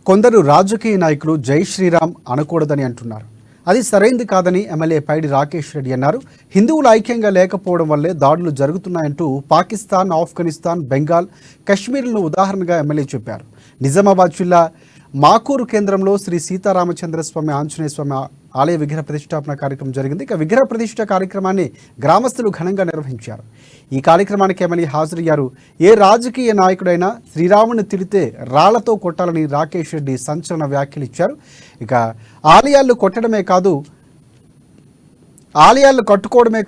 కొందరు రాజకీయ నాయకులు జై శ్రీరామ్ అనకూడదని అంటున్నారు. అది సరైంది కాదని ఎమ్మెల్యే పైడి రాకేష్ రెడ్డి అన్నారు. హిందువులు ఐక్యంగా లేకపోవడం వల్లే దాడులు జరుగుతున్నాయంటూ పాకిస్తాన్, ఆఫ్ఘనిస్తాన్, బెంగాల్, కశ్మీర్లను ఉదాహరణగా ఎమ్మెల్యే చెప్పారు. నిజామాబాద్ జిల్లా మాకూరు కేంద్రంలో శ్రీ సీతారామచంద్రస్వామి ఆంజనేయ స్వామి ఆలయ విగ్రహ ప్రతిష్టాపన కార్యక్రమం జరిగింది. ఇక విగ్రహ ప్రతిష్ట కార్యక్రమాన్ని గ్రామస్తులు ఘనంగా నిర్వహించారు. ఈ కార్యక్రమానికి ఎమ్మెల్యే హాజరయ్యారు. ఏ రాజకీయ నాయకుడైనా శ్రీరాముని తిడితే రాళ్లతో కొట్టాలని రాకేష్ రెడ్డి సంచలన వ్యాఖ్యలు ఇచ్చారు. ఇక ఆలయాలు కట్టుకోవడమే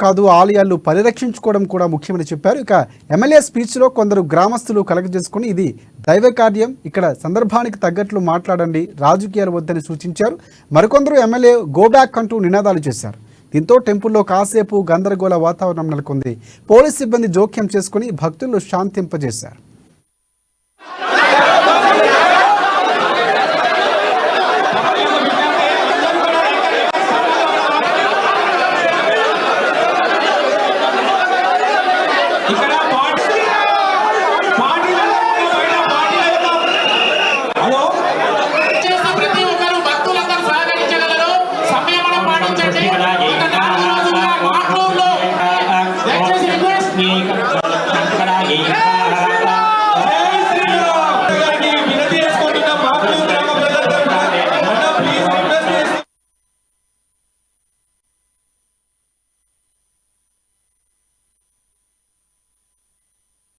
కాదు ఆలయాలు పరిరక్షించుకోవడం కూడా ముఖ్యమని చెప్పారు. ఇక ఎమ్మెల్యే స్పీచ్లో కొందరు గ్రామస్తులు కలగజేసుకుని ఇది దైవ కార్యం, ఇక్కడ సందర్భానికి తగ్గట్లు మాట్లాడండి, రాజకీయాలు వద్దని సూచించారు. మరికొందరు ఎమ్మెల్యే గో బ్యాక్ అంటూ నినాదాలు చేశారు. దీంతో టెంపుల్లో కాసేపు గందరగోళ వాతావరణం నెలకొంది. పోలీస్ సిబ్బంది జోక్యం చేసుకుని భక్తులను శాంతింపజేశారు.